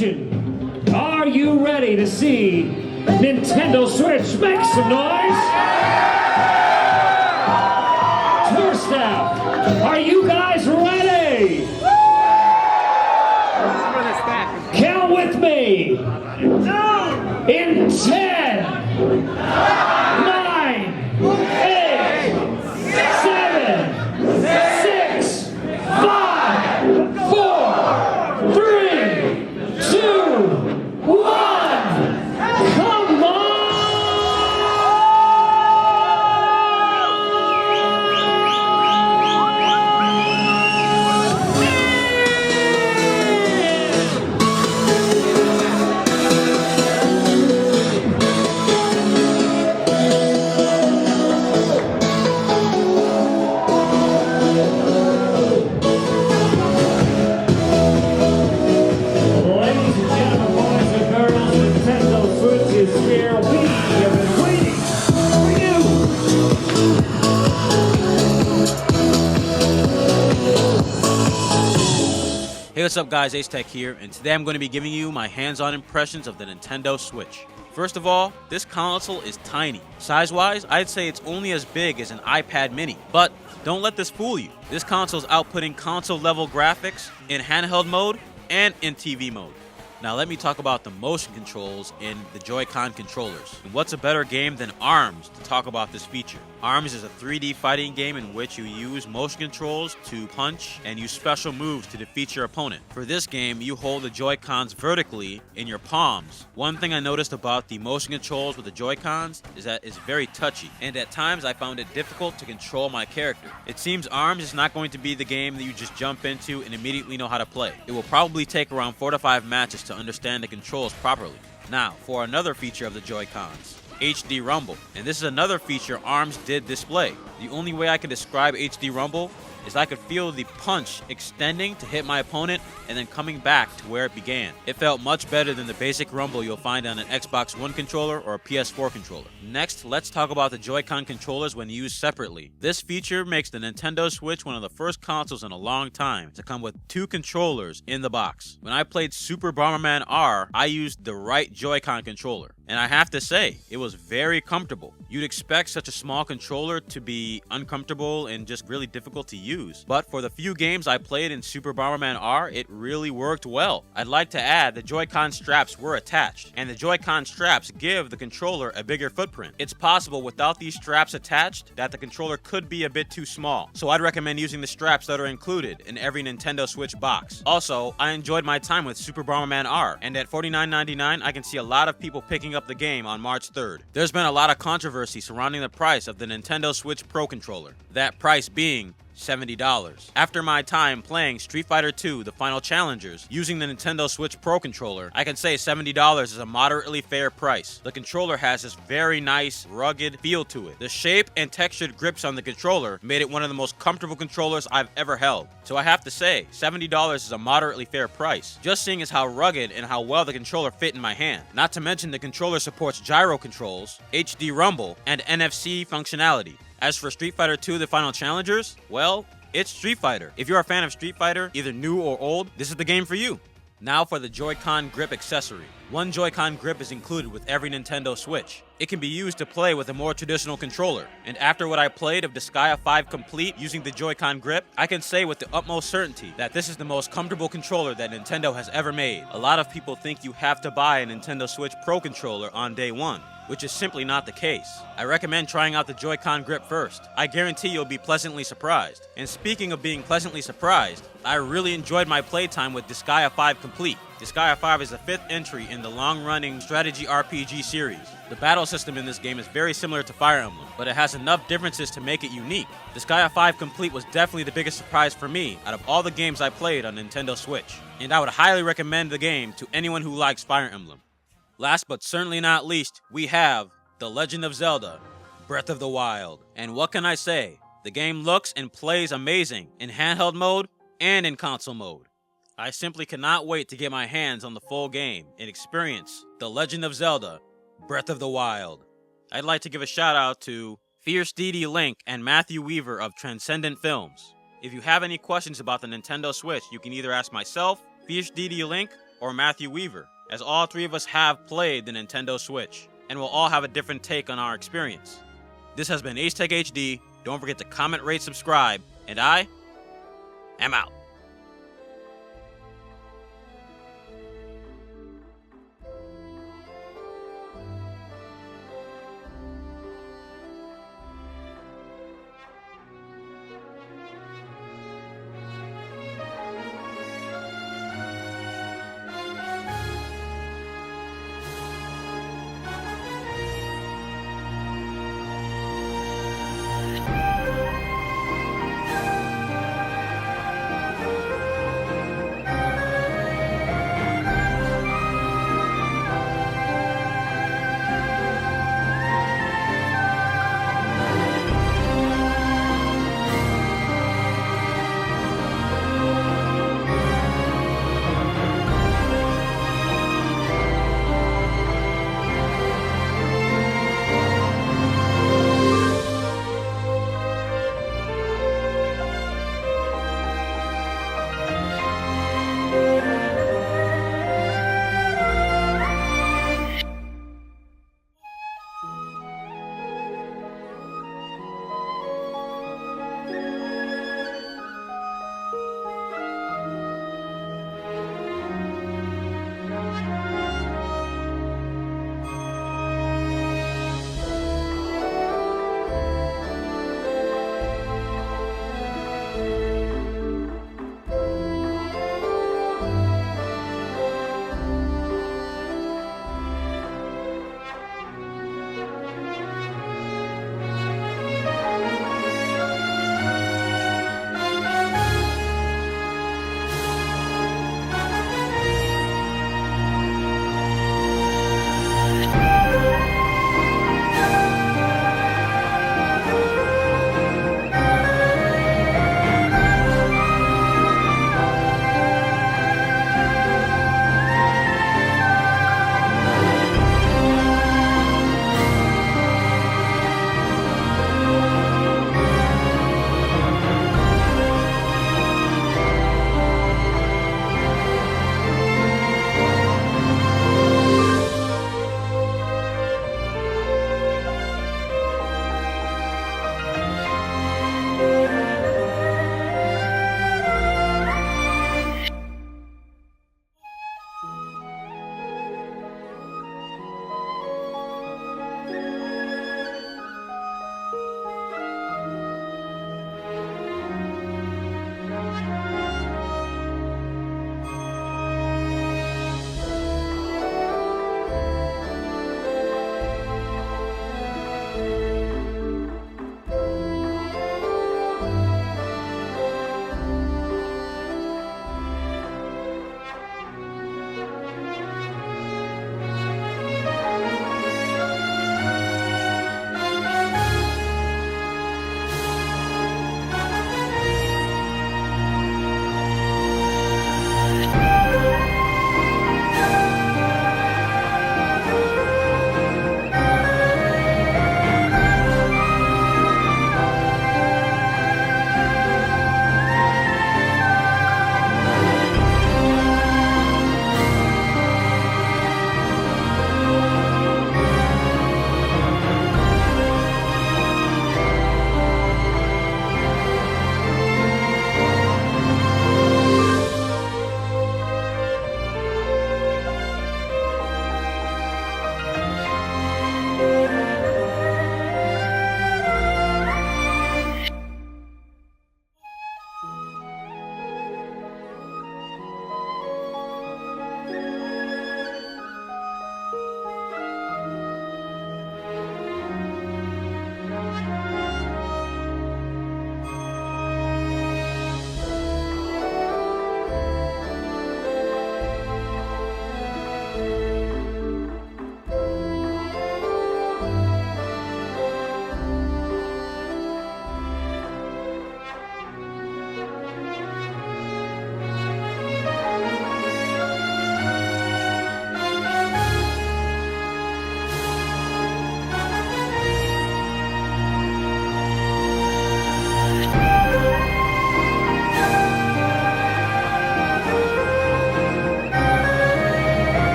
Nation, are you ready to see Nintendo Switch make some noise? First out, are you guys ready? Count with me. In 10, 9, 8, 7, 6, 5, 4, 3, 2, 1. Come on! Ladies and gentlemen, boys and girls, Nintendo Switch is here. We have been waiting for you. Hey, what's up guys, AceTech here, and today I'm going to be giving you my hands-on impressions of the Nintendo Switch. First of all, this console is tiny. Size-wise, I'd say it's only as big as an iPad mini. But don't let this fool you. This console's outputting console-level graphics in handheld mode and in TV mode. Now let me talk about the motion controls in the Joy-Con controllers. And what's a better game than ARMS to talk about this feature? ARMS is a 3D fighting game in which you use motion controls to punch and use special moves to defeat your opponent. For this game, you hold the Joy-Cons vertically in your palms. One thing I noticed about the motion controls with the Joy-Cons is that it's very touchy, and at times I found it difficult to control my character. It seems ARMS is not going to be the game that you just jump into and immediately know how to play. It will probably take around 4 to 5 matches to understand the controls properly. Now, for another feature of the Joy-Cons. HD Rumble. And this is another feature ARMS did display. The only way I can describe HD Rumble is I could feel the punch extending to hit my opponent and then coming back to where it began. It felt much better than the basic rumble you'll find on an Xbox One controller or a PS4 controller. Next, let's talk about the Joy-Con controllers when used separately. This feature makes the Nintendo Switch one of the first consoles in a long time to come with 2 controllers in the box. When I played Super Bomberman R, I used the right Joy-Con controller. And I have to say, it was very comfortable. You'd expect such a small controller to be uncomfortable and just really difficult to use. But for the few games I played in Super Bomberman R, it really worked well. I'd like to add the Joy-Con straps were attached, and the Joy-Con straps give the controller a bigger footprint. It's possible without these straps attached that the controller could be a bit too small. So I'd recommend using the straps that are included in every Nintendo Switch box. Also, I enjoyed my time with Super Bomberman R, and at $49.99 I can see a lot of people picking up the game on March 3rd. There's been a lot of controversy surrounding the price of the Nintendo Switch Pro controller, that price being $70. After my time playing Street Fighter II The Final Challengers using the Nintendo Switch Pro controller, I can say $70 is a moderately fair price. The controller has this very nice, rugged feel to it. The shape and textured grips on the controller made it one of the most comfortable controllers I've ever held. So I have to say, $70 is a moderately fair price, just seeing as how rugged and how well the controller fit in my hand. Not to mention the controller supports gyro controls, HD Rumble, and NFC functionality. As for Street Fighter II The Final Challengers, well, it's Street Fighter. If you're a fan of Street Fighter, either new or old, this is the game for you. Now for the Joy-Con grip accessory. One Joy-Con grip is included with every Nintendo Switch. It can be used to play with a more traditional controller. And after what I played of Disgaea 5 Complete using the Joy-Con grip, I can say with the utmost certainty that this is the most comfortable controller that Nintendo has ever made. A lot of people think you have to buy a Nintendo Switch Pro controller on day one, which is simply not the case. I recommend trying out the Joy-Con grip first. I guarantee you'll be pleasantly surprised. And speaking of being pleasantly surprised, I really enjoyed my playtime with Disgaea 5 Complete. Disgaea 5 is the 5th entry in the long-running strategy RPG series. The battle system in this game is very similar to Fire Emblem, but it has enough differences to make it unique. Disgaea 5 Complete was definitely the biggest surprise for me out of all the games I played on Nintendo Switch, and I would highly recommend the game to anyone who likes Fire Emblem. Last but certainly not least, we have The Legend of Zelda: Breath of the Wild. And what can I say? The game looks and plays amazing in handheld mode and in console mode. I simply cannot wait to get my hands on the full game and experience The Legend of Zelda: Breath of the Wild. I'd like to give a shout out to Fierce DD Link and Matthew Weaver of Transcendent Films. If you have any questions about the Nintendo Switch, you can either ask myself, Fierce DD Link, or Matthew Weaver, as all three of us have played the Nintendo Switch, and we'll all have a different take on our experience. This has been AceTechHD. Don't forget to comment, rate, subscribe, and I am out.